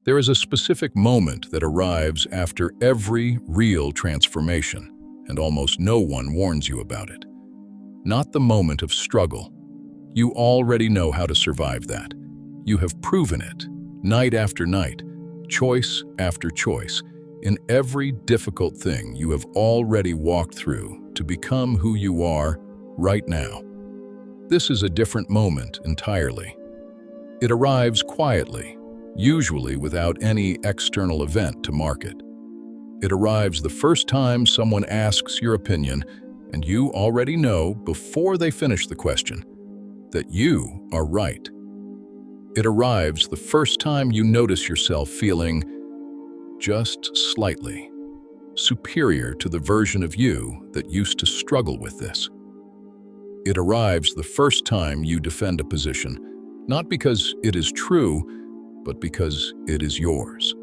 There is a specific moment that arrives after every real transformation, and almost no one warns you about it. Not the moment of struggle. You already know how to survive that. You have proven it, night after night, choice after choice. In every difficult thing you have already walked through to become who you are right now. This is a different moment entirely. It arrives quietly, usually without any external event to mark it. It arrives the first time someone asks your opinion, and you already know, before they finish the question, that you are right. It arrives the first time you notice yourself feeling just slightly superior to the version of you that used to struggle with this. It arrives the first time you defend a position, not because it is true, but because it is yours.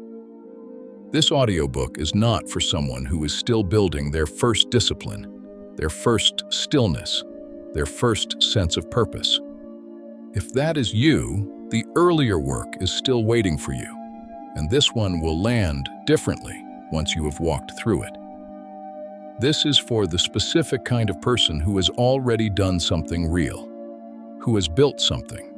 This audiobook is not for someone who is still building their first discipline, their first stillness, their first sense of purpose. If that is you, the earlier work is still waiting for you, and this one will land differently once you have walked through it. This is for the specific kind of person who has already done something real, who has built something,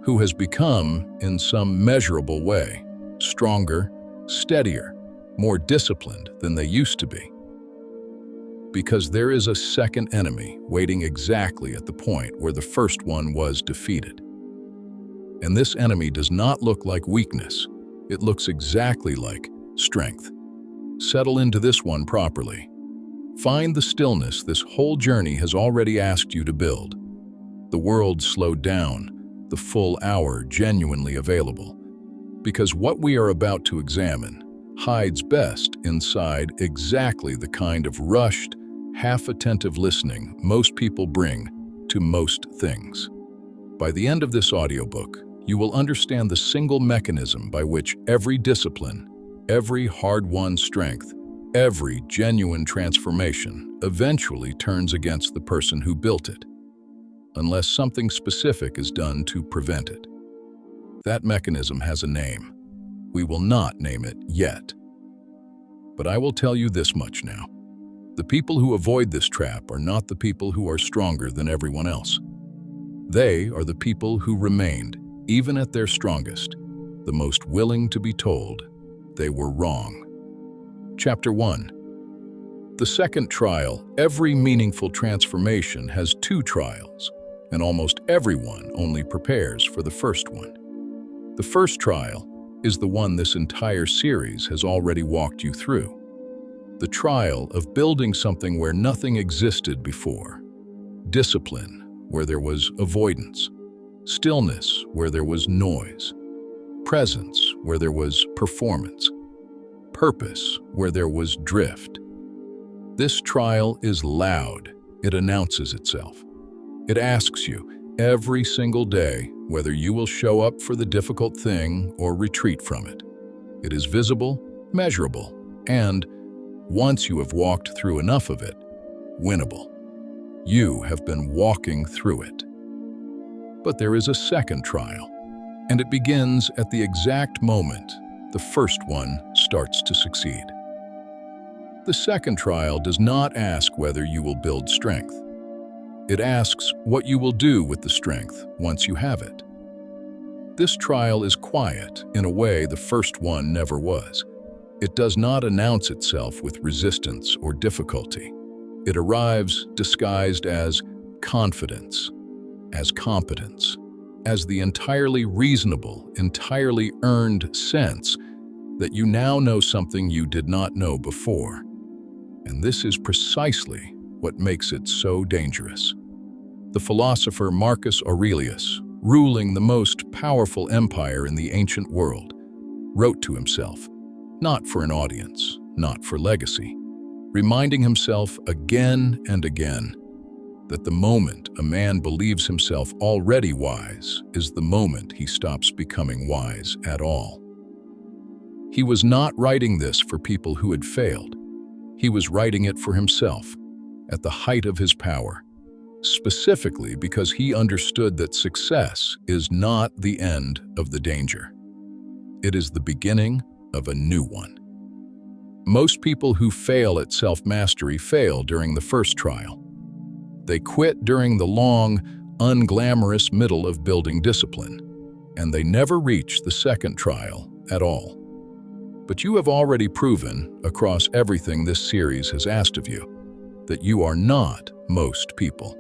who has become, in some measurable way, stronger, steadier, more disciplined than they used to be. Because there is a second enemy waiting exactly at the point where the first one was defeated. And this enemy does not look like weakness. It looks exactly like strength. Settle into this one properly. Find the stillness this whole journey has already asked you to build. The world slowed down, the full hour genuinely available, because what we are about to examine hides best inside exactly the kind of rushed, half-attentive listening most people bring to most things. By the end of this audiobook, you will understand the single mechanism by which every discipline, every hard-won strength, every genuine transformation eventually turns against the person who built it, unless something specific is done to prevent it. That mechanism has a name. We will not name it yet. But I will tell you this much now. The people who avoid this trap are not the people who are stronger than everyone else. They are the people who remained, even at their strongest, the most willing to be told they were wrong. Chapter 1. The second trial, every meaningful transformation has two trials, and almost everyone only prepares for the first one. The first trial is the one this entire series has already walked you through. The trial of building something where nothing existed before. Discipline, where there was avoidance. Stillness, where there was noise. Presence, where there was performance. Purpose, where there was drift. This trial is loud. It announces itself. It asks you every single day whether you will show up for the difficult thing or retreat from it. It is visible, measurable, and, once you have walked through enough of it, winnable. You have been walking through it. But there is a second trial, and it begins at the exact moment the first one starts to succeed. The second trial does not ask whether you will build strength. It asks what you will do with the strength once you have it. This trial is quiet in a way the first one never was. It does not announce itself with resistance or difficulty. It arrives disguised as confidence, as competence, as the entirely reasonable, entirely earned sense that you now know something you did not know before. And this is precisely what makes it so dangerous. The philosopher Marcus Aurelius, ruling the most powerful empire in the ancient world, wrote to himself, not for an audience, not for legacy, reminding himself again and again that the moment a man believes himself already wise is the moment he stops becoming wise at all. He was not writing this for people who had failed. He was writing it for himself, at the height of his power, specifically because he understood that success is not the end of the danger. It is the beginning of a new one. Most people who fail at self-mastery fail during the first trial. They quit during the long, unglamorous middle of building discipline, and they never reach the second trial at all. But you have already proven, across everything this series has asked of you, that you are not most people,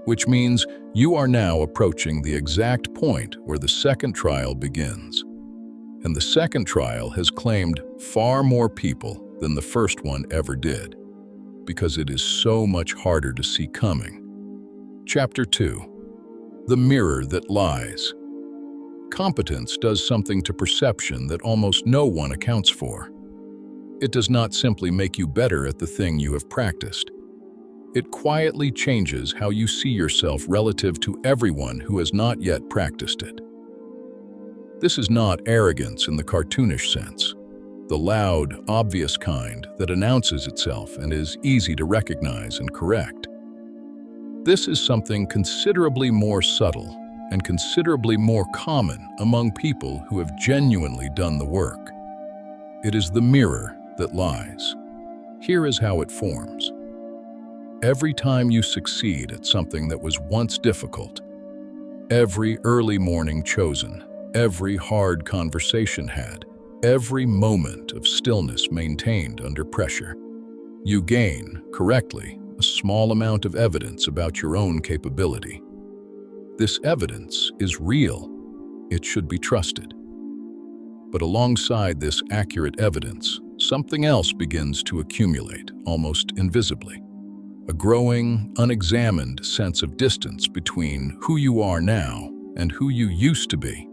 which means you are now approaching the exact point where the second trial begins. And the second trial has claimed far more people than the first one ever did, because it is so much harder to see coming. Chapter 2. The Mirror That Lies. Competence does something to perception that almost no one accounts for. It does not simply make you better at the thing you have practiced. It quietly changes how you see yourself relative to everyone who has not yet practiced it. This is not arrogance in the cartoonish sense, the loud, obvious kind that announces itself and is easy to recognize and correct. This is something considerably more subtle and considerably more common among people who have genuinely done the work. It is the mirror that lies. Here is how it forms. Every time you succeed at something that was once difficult, every early morning chosen, every hard conversation had, every moment of stillness maintained under pressure, you gain, correctly, a small amount of evidence about your own capability. This evidence is real. It should be trusted. But alongside this accurate evidence, something else begins to accumulate, almost invisibly. A growing, unexamined sense of distance between who you are now and who you used to be.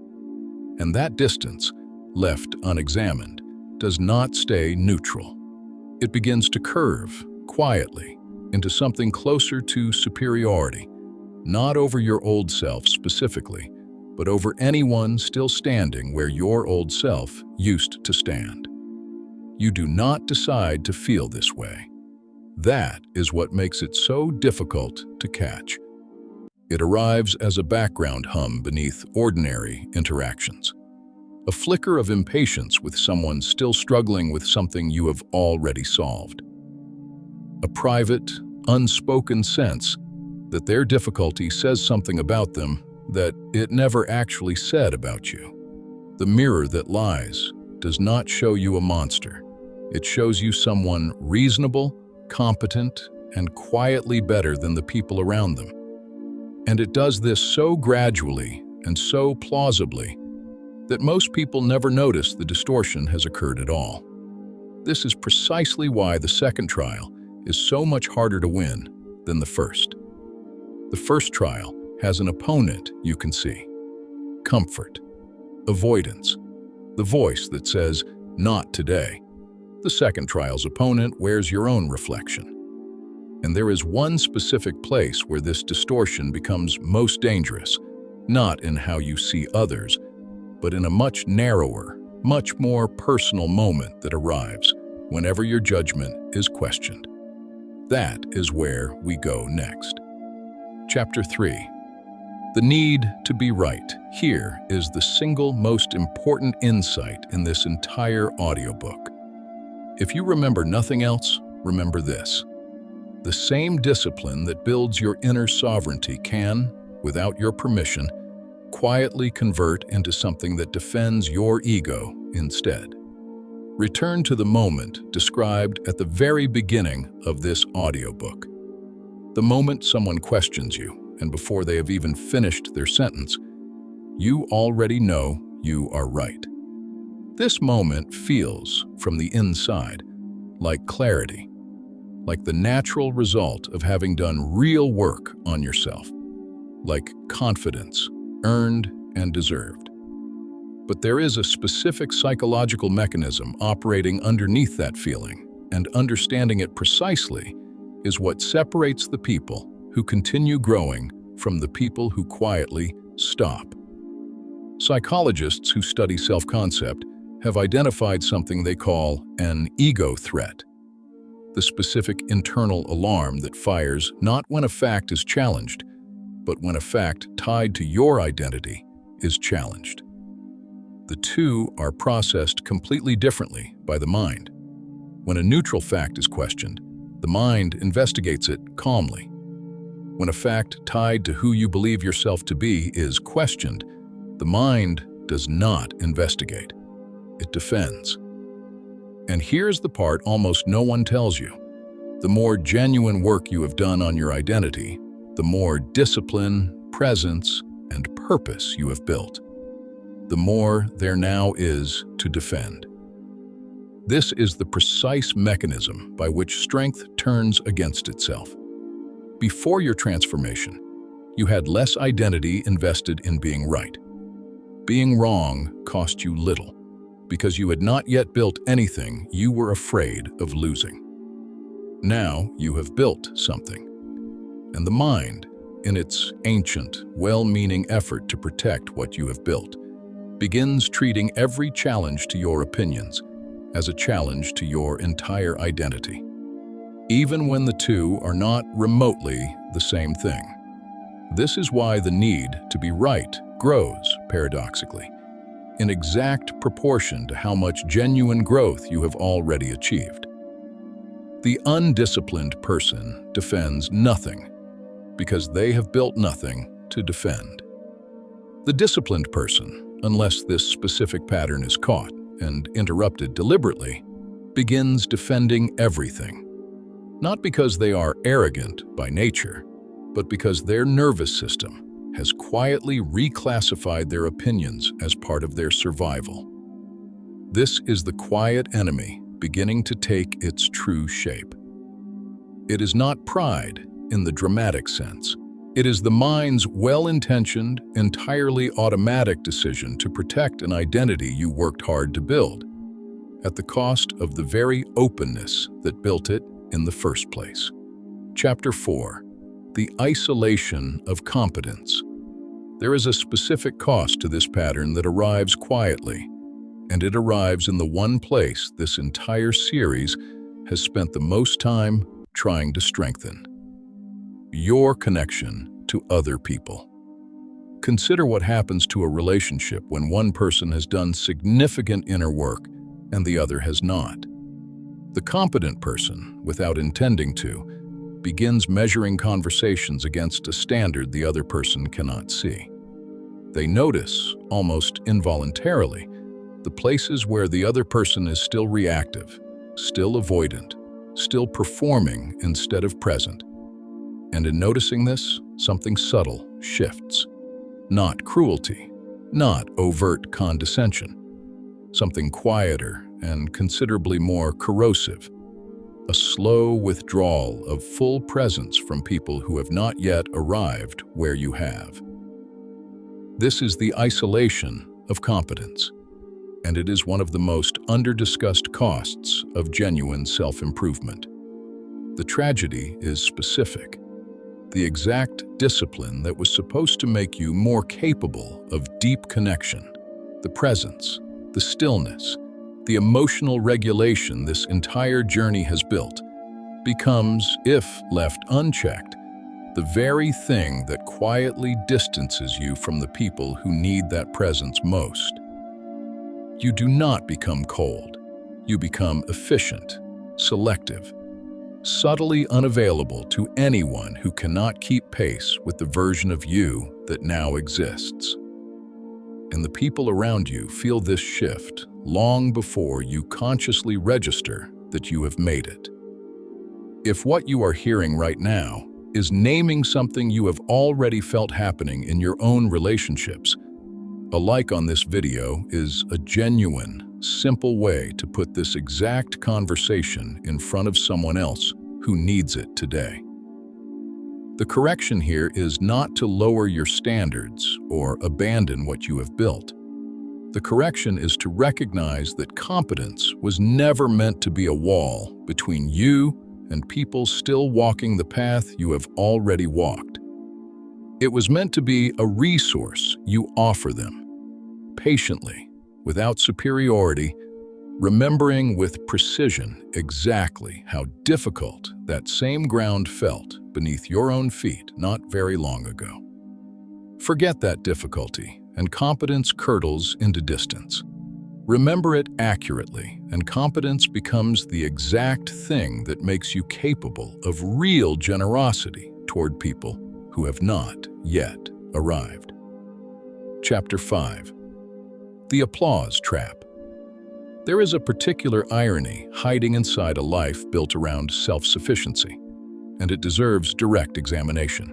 And that distance, left unexamined, does not stay neutral. It begins to curve, quietly, into something closer to superiority, not over your old self specifically, but over anyone still standing where your old self used to stand. You do not decide to feel this way. That is what makes it so difficult to catch. It arrives as a background hum beneath ordinary interactions. A flicker of impatience with someone still struggling with something you have already solved. A private, unspoken sense that their difficulty says something about them that it never actually said about you. The mirror that lies does not show you a monster. It shows you someone reasonable, competent, and quietly better than the people around them. And it does this so gradually and so plausibly that most people never notice the distortion has occurred at all. This is precisely why the second trial is so much harder to win than the first. The first trial has an opponent you can see. Comfort. Avoidance. The voice that says, "Not today." The second trial's opponent wears your own reflection. And there is one specific place where this distortion becomes most dangerous, not in how you see others, but in a much narrower, much more personal moment that arrives whenever your judgment is questioned. That is where we go next. Chapter 3. The need to be right. Here is the single most important insight in this entire audiobook. If you remember nothing else, remember this. The same discipline that builds your inner sovereignty can, without your permission, quietly convert into something that defends your ego instead. Return to the moment described at the very beginning of this audiobook. The moment someone questions you, and before they have even finished their sentence, you already know you are right. This moment feels, from the inside, like clarity, like the natural result of having done real work on yourself, like confidence, earned and deserved. But there is a specific psychological mechanism operating underneath that feeling, and understanding it precisely is what separates the people who continue growing from the people who quietly stop. Psychologists who study self-concept have identified something they call an ego threat, the specific internal alarm that fires not when a fact is challenged, but when a fact tied to your identity is challenged. The two are processed completely differently by the mind. When a neutral fact is questioned, the mind investigates it calmly. When a fact tied to who you believe yourself to be is questioned, the mind does not investigate. It defends. And here's the part almost no one tells you. The more genuine work you have done on your identity, the more discipline, presence, and purpose you have built, the more there now is to defend. This is the precise mechanism by which strength turns against itself. Before your transformation, you had less identity invested in being right. Being wrong cost you little, because you had not yet built anything you were afraid of losing. Now you have built something, and the mind, in its ancient, well-meaning effort to protect what you have built, begins treating every challenge to your opinions as a challenge to your entire identity, even when the two are not remotely the same thing. This is why the need to be right grows, paradoxically, in exact proportion to how much genuine growth you have already achieved. The undisciplined person defends nothing because they have built nothing to defend. The disciplined person, unless this specific pattern is caught and interrupted deliberately, begins defending everything. Not because they are arrogant by nature, but because their nervous system has quietly reclassified their opinions as part of their survival. This is the quiet enemy beginning to take its true shape. It is not pride in the dramatic sense. It is the mind's well-intentioned, entirely automatic decision to protect an identity you worked hard to build, at the cost of the very openness that built it in the first place. Chapter 4. The isolation of competence. There is a specific cost to this pattern that arrives quietly, and it arrives in the one place this entire series has spent the most time trying to strengthen: your connection to other people. Consider what happens to a relationship when one person has done significant inner work and the other has not. The competent person, without intending to, begins measuring conversations against a standard the other person cannot see. They notice, almost involuntarily, the places where the other person is still reactive, still avoidant, still performing instead of present. And in noticing this, something subtle shifts. Not cruelty, not overt condescension. Something quieter and considerably more corrosive. A slow withdrawal of full presence from people who have not yet arrived where you have. This is the isolation of competence, and it is one of the most under-discussed costs of genuine self-improvement. The tragedy is specific. The exact discipline that was supposed to make you more capable of deep connection, the presence, the stillness, the emotional regulation this entire journey has built, becomes, if left unchecked, the very thing that quietly distances you from the people who need that presence most. You do not become cold. You become efficient, selective, subtly unavailable to anyone who cannot keep pace with the version of you that now exists. And the people around you feel this shift long before you consciously register that you have made it. If what you are hearing right now is naming something you have already felt happening in your own relationships, a like on this video is a genuine, simple way to put this exact conversation in front of someone else who needs it today. The correction here is not to lower your standards or abandon what you have built. The correction is to recognize that competence was never meant to be a wall between you and people still walking the path you have already walked. It was meant to be a resource you offer them, patiently, without superiority, remembering with precision exactly how difficult that same ground felt beneath your own feet not very long ago. Forget that difficulty and competence curdles into distance. Remember it accurately, and competence becomes the exact thing that makes you capable of real generosity toward people who have not yet arrived. Chapter 5. The Applause Trap. There is a particular irony hiding inside a life built around self-sufficiency, and it deserves direct examination.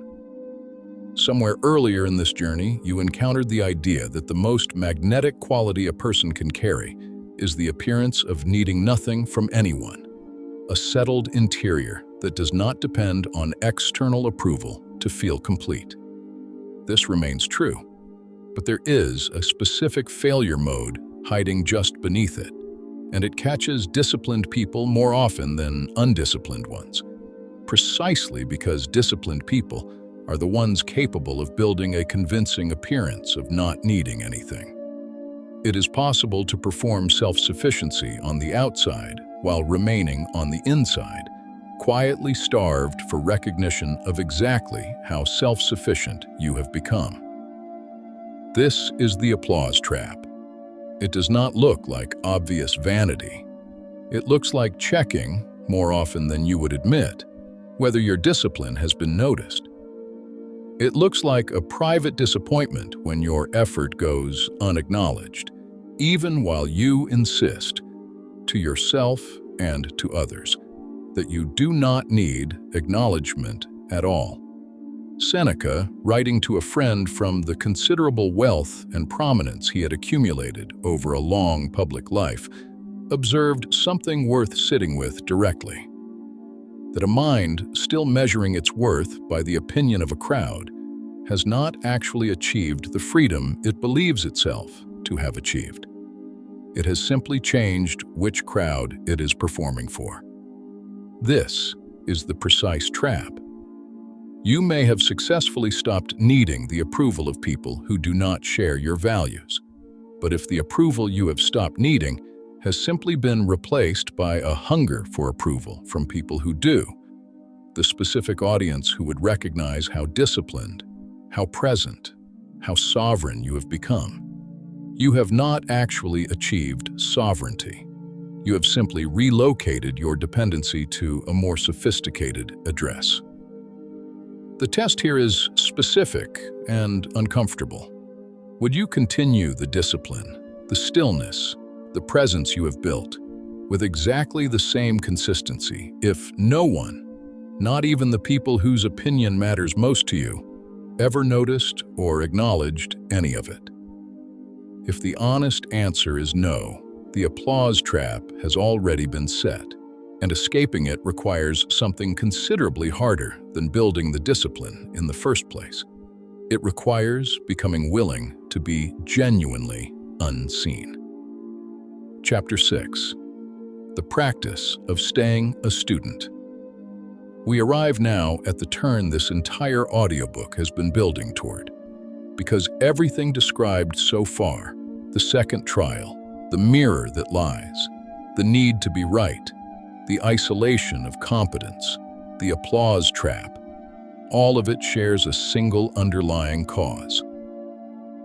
Somewhere earlier in this journey, you encountered the idea that the most magnetic quality a person can carry is the appearance of needing nothing from anyone, a settled interior that does not depend on external approval to feel complete. This remains true, but there is a specific failure mode hiding just beneath it, and it catches disciplined people more often than undisciplined ones, precisely because disciplined people are the ones capable of building a convincing appearance of not needing anything. It is possible to perform self-sufficiency on the outside while remaining on the inside, quietly starved for recognition of exactly how self-sufficient you have become. This is the applause trap. It does not look like obvious vanity. It looks like checking, more often than you would admit, whether your discipline has been noticed. It looks like a private disappointment when your effort goes unacknowledged, even while you insist, to yourself and to others, that you do not need acknowledgement at all. Seneca, writing to a friend from the considerable wealth and prominence he had accumulated over a long public life, observed something worth sitting with directly: that a mind still measuring its worth by the opinion of a crowd has not actually achieved the freedom it believes itself to have achieved. It has simply changed which crowd it is performing for. This is the precise trap. You may have successfully stopped needing the approval of people who do not share your values, but if the approval you have stopped needing has simply been replaced by a hunger for approval from people who do, the specific audience who would recognize how disciplined, how present, how sovereign you have become, you have not actually achieved sovereignty. You have simply relocated your dependency to a more sophisticated address. The test here is specific and uncomfortable. Would you continue the discipline, the stillness, the presence you have built, with exactly the same consistency if no one, not even the people whose opinion matters most to you, ever noticed or acknowledged any of it? If the honest answer is no, the applause trap has already been set, and escaping it requires something considerably harder than building the discipline in the first place. It requires becoming willing to be genuinely unseen. Chapter 6. The Practice of Staying a Student. We arrive now at the turn this entire audiobook has been building toward, because everything described so far, the second trial, the mirror that lies, the need to be right, the isolation of competence, the applause trap, all of it shares a single underlying cause: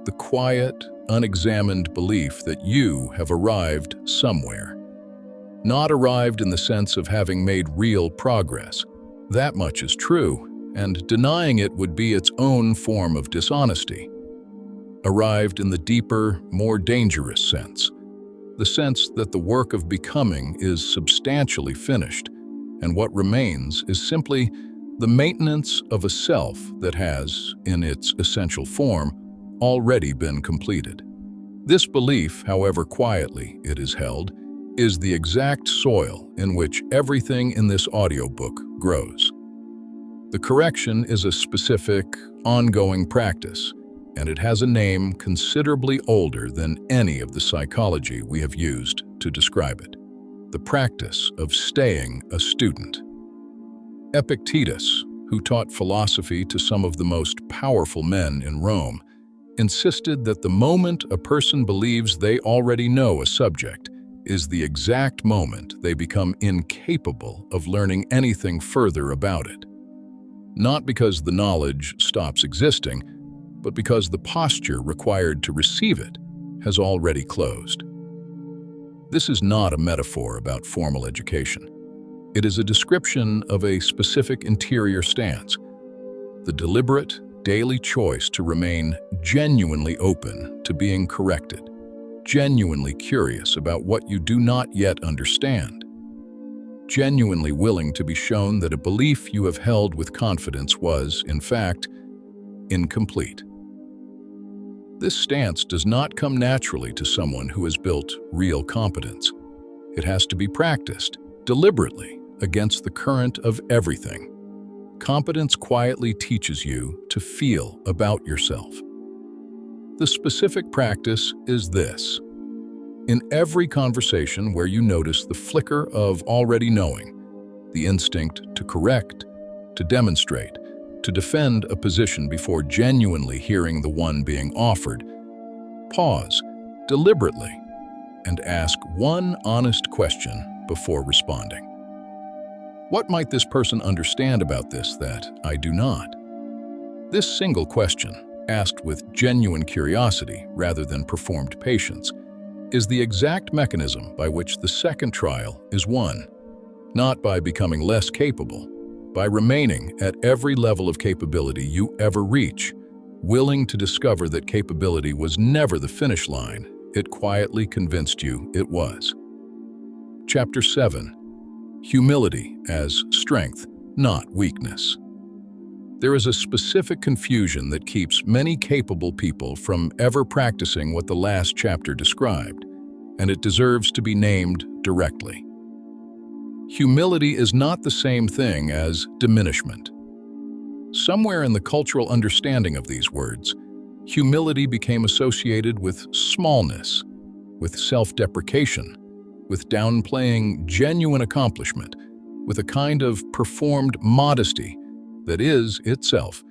the quiet, unexamined belief that you have arrived somewhere. Not arrived in the sense of having made real progress. That much is true, and denying it would be its own form of dishonesty. Arrived in the deeper, more dangerous sense, the sense that the work of becoming is substantially finished, and what remains is simply the maintenance of a self that has, in its essential form, already been completed. This belief, however quietly it is held, is the exact soil in which everything in this audiobook grows. The correction is a specific, ongoing practice, and it has a name considerably older than any of the psychology we have used to describe it: the practice of staying a student. Epictetus, who taught philosophy to some of the most powerful men in Rome, insisted that the moment a person believes they already know a subject is the exact moment they become incapable of learning anything further about it. Not because the knowledge stops existing, but because the posture required to receive it has already closed. This is not a metaphor about formal education. It is a description of a specific interior stance, the deliberate, daily choice to remain genuinely open to being corrected, genuinely curious about what you do not yet understand, genuinely willing to be shown that a belief you have held with confidence was, in fact, incomplete. This stance does not come naturally to someone who has built real competence. It has to be practiced, deliberately, against the current of everything. Competence quietly teaches you to feel about yourself. The specific practice is this. In every conversation where you notice the flicker of already knowing, the instinct to correct, to demonstrate, to defend a position before genuinely hearing the one being offered, pause deliberately and ask one honest question before responding. What might this person understand about this that I do not? This single question, asked with genuine curiosity rather than performed patience, is the exact mechanism by which the second trial is won, not by becoming less capable, by remaining at every level of capability you ever reach, willing to discover that capability was never the finish line it quietly convinced you it was. Chapter 7. Humility as strength, not weakness. There is a specific confusion that keeps many capable people from ever practicing what the last chapter described, and it deserves to be named directly. Humility is not the same thing as diminishment. Somewhere in the cultural understanding of these words, humility became associated with smallness, with self-deprecation, with downplaying genuine accomplishment, with a kind of performed modesty that is, itself,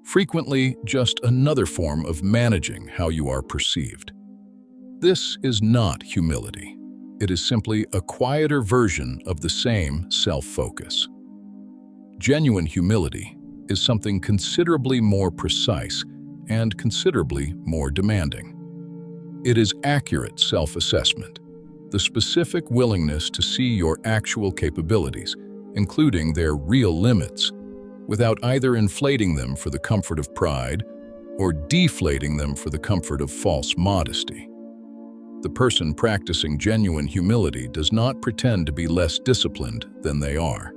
frequently just another form of managing how you are perceived. This is not humility. It is simply a quieter version of the same self-focus. Genuine humility is something considerably more precise and considerably more demanding. It is accurate self-assessment, the specific willingness to see your actual capabilities, including their real limits, without either inflating them for the comfort of pride or deflating them for the comfort of false modesty. The person practicing genuine humility does not pretend to be less disciplined than they are.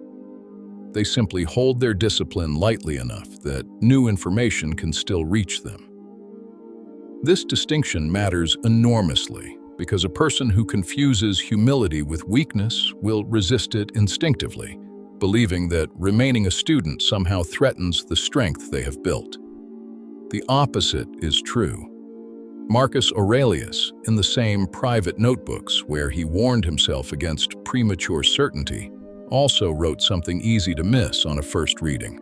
They simply hold their discipline lightly enough that new information can still reach them. This distinction matters enormously because a person who confuses humility with weakness will resist it instinctively, believing that remaining a student somehow threatens the strength they have built. The opposite is true. Marcus Aurelius, in the same private notebooks where he warned himself against premature certainty, also wrote something easy to miss on a first reading.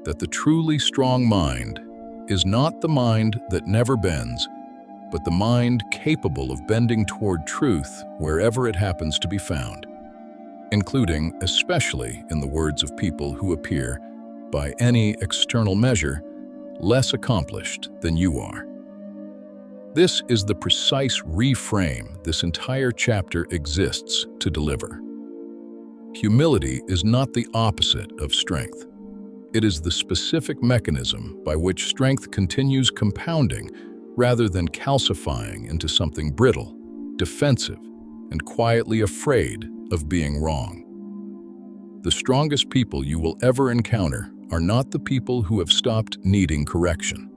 That the truly strong mind is not the mind that never bends, but the mind capable of bending toward truth wherever it happens to be found, including, especially in the words of people who appear, by any external measure, less accomplished than you are. This is the precise reframe this entire chapter exists to deliver. Humility is not the opposite of strength. It is the specific mechanism by which strength continues compounding rather than calcifying into something brittle, defensive, and quietly afraid of being wrong. The strongest people you will ever encounter are not the people who have stopped needing correction.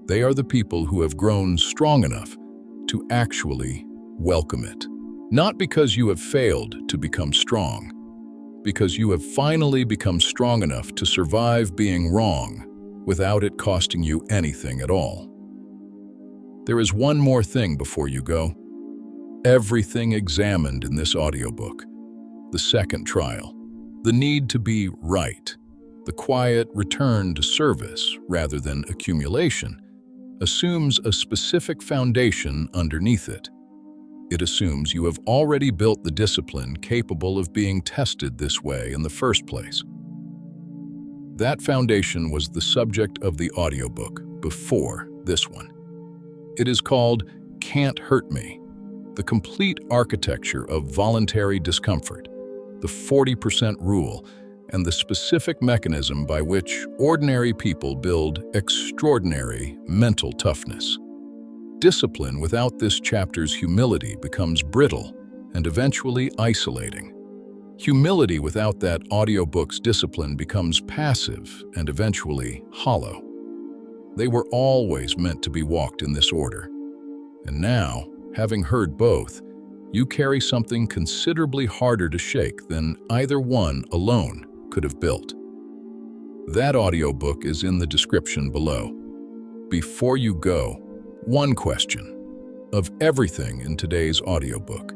They are the people who have grown strong enough to actually welcome it. Not because you have failed to become strong, because you have finally become strong enough to survive being wrong without it costing you anything at all. There is one more thing before you go. Everything examined in this audiobook, the second trial, the need to be right, the quiet return to service rather than accumulation, assumes a specific foundation underneath it. It assumes you have already built the discipline capable of being tested this way in the first place. That foundation was the subject of the audiobook before this one. It is called Can't Hurt Me, the complete architecture of voluntary discomfort, the 40% rule, and the specific mechanism by which ordinary people build extraordinary mental toughness. Discipline without this chapter's humility becomes brittle and eventually isolating. Humility without that audiobook's discipline becomes passive and eventually hollow. They were always meant to be walked in this order. And now, having heard both, you carry something considerably harder to shake than either one alone could have built. That audiobook is in the description below. Before you go, one question. Of everything in today's audiobook,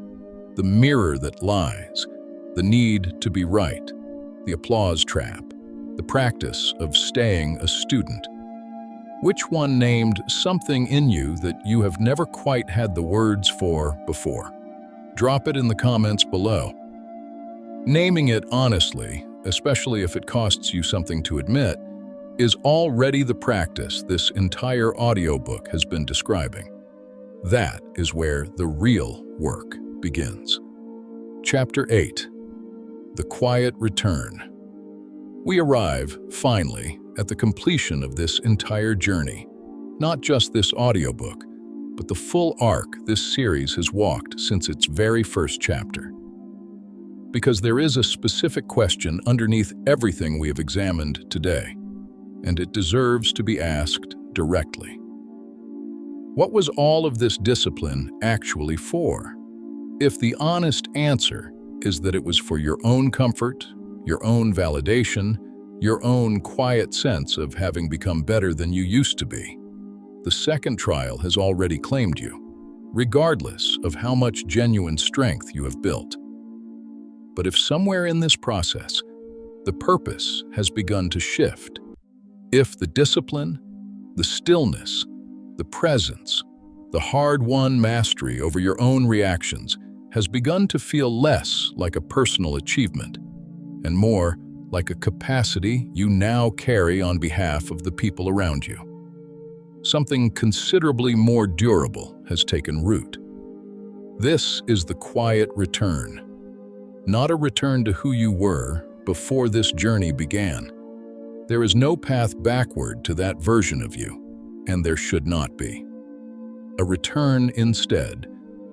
the mirror that lies, the need to be right, the applause trap, the practice of staying a student, which one named something in you that you have never quite had the words for before? Drop it in the comments below. Naming it honestly, especially if it costs you something to admit, is already the practice this entire audiobook has been describing. That is where the real work begins. Chapter 8. The Quiet Return. We arrive, finally, at the completion of this entire journey. Not just this audiobook, but the full arc this series has walked since its very first chapter. Because there is a specific question underneath everything we have examined today, and it deserves to be asked directly. What was all of this discipline actually for? If the honest answer is that it was for your own comfort, your own validation, your own quiet sense of having become better than you used to be, the second trial has already claimed you, regardless of how much genuine strength you have built. But if somewhere in this process, the purpose has begun to shift, if the discipline, the stillness, the presence, the hard-won mastery over your own reactions has begun to feel less like a personal achievement and more like a capacity you now carry on behalf of the people around you, something considerably more durable has taken root. This is the quiet return, not a return to who you were before this journey began. There is no path backward to that version of you, and there should not be. A return instead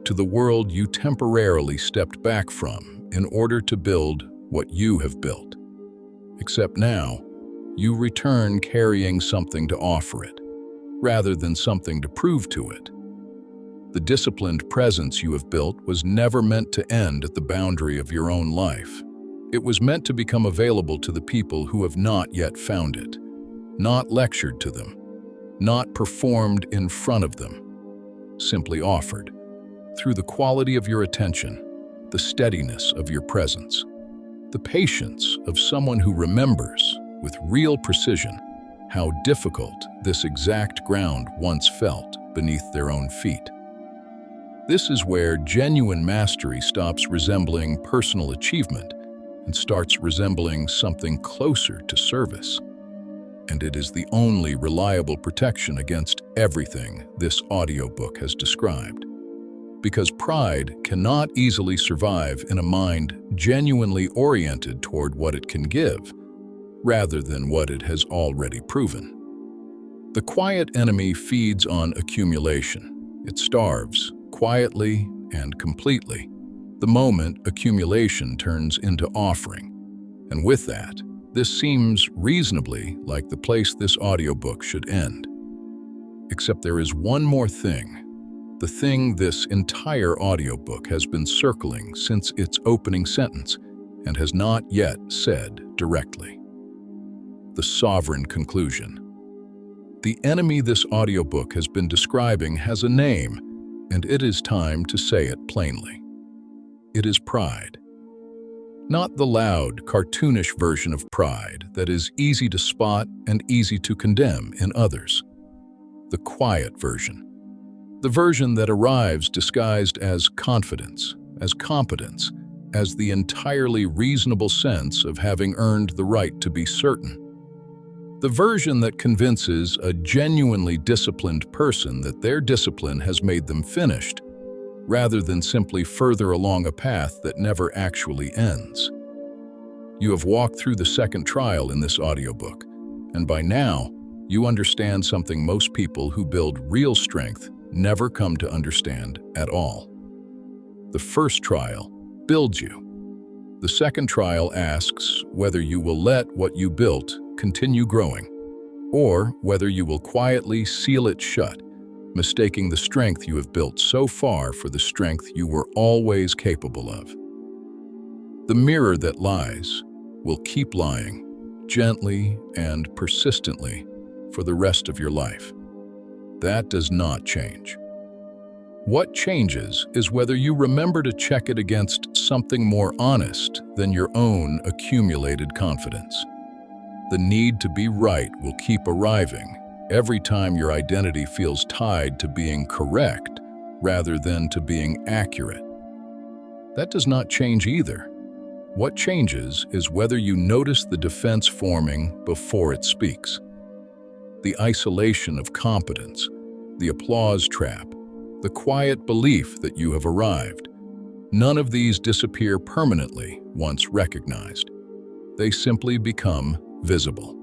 to the world you temporarily stepped back from in order to build what you have built. Except now, you return carrying something to offer it, rather than something to prove to it. The disciplined presence you have built was never meant to end at the boundary of your own life. It was meant to become available to the people who have not yet found it, not lectured to them, not performed in front of them, simply offered, through the quality of your attention, the steadiness of your presence, the patience of someone who remembers, with real precision, how difficult this exact ground once felt beneath their own feet. This is where genuine mastery stops resembling personal achievement and starts resembling something closer to service. And it is the only reliable protection against everything this audiobook has described. Because pride cannot easily survive in a mind genuinely oriented toward what it can give, rather than what it has already proven. The quiet enemy feeds on accumulation. It starves, quietly and completely, the moment accumulation turns into offering. And with that, this seems reasonably like the place this audiobook should end. Except there is one more thing, the thing this entire audiobook has been circling since its opening sentence and has not yet said directly. The sovereign conclusion. The enemy this audiobook has been describing has a name, and it is time to say it plainly. It is pride. Not the loud, cartoonish version of pride that is easy to spot and easy to condemn in others. The quiet version. The version that arrives disguised as confidence, as competence, as the entirely reasonable sense of having earned the right to be certain. The version that convinces a genuinely disciplined person that their discipline has made them finished, rather than simply further along a path that never actually ends. You have walked through the second trial in this audiobook, and by now, you understand something most people who build real strength never come to understand at all. The first trial builds you. The second trial asks whether you will let what you built continue growing, or whether you will quietly seal it shut, mistaking the strength you have built so far for the strength you were always capable of. The mirror that lies will keep lying, gently and persistently, for the rest of your life. That does not change. What changes is whether you remember to check it against something more honest than your own accumulated confidence. The need to be right will keep arriving every time your identity feels tied to being correct rather than to being accurate. That does not change either. What changes is whether you notice the defense forming before it speaks. The isolation of competence, the applause trap, the quiet belief that you have arrived. None of these disappear permanently once recognized. They simply become visible.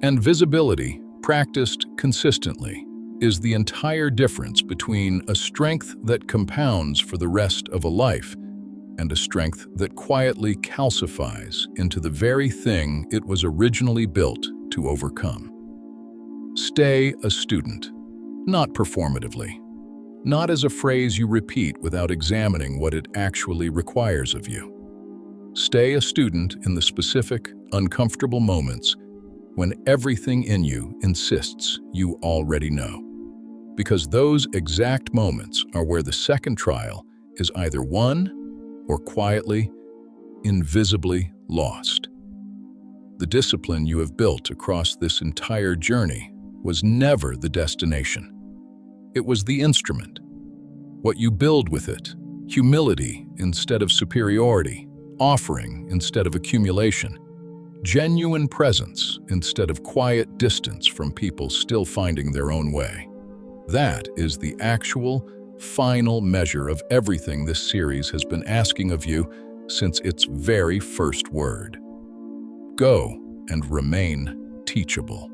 And visibility, practiced consistently, is the entire difference between a strength that compounds for the rest of a life and a strength that quietly calcifies into the very thing it was originally built to overcome. Stay a student, not performatively, not as a phrase you repeat without examining what it actually requires of you. Stay a student in the specific, uncomfortable moments when everything in you insists you already know. Because those exact moments are where the second trial is either won or quietly, invisibly lost. The discipline you have built across this entire journey was never the destination. It was the instrument. What you build with it, humility instead of superiority, offering instead of accumulation, genuine presence instead of quiet distance from people still finding their own way. That is the actual, final measure of everything this series has been asking of you since its very first word. Go and remain teachable.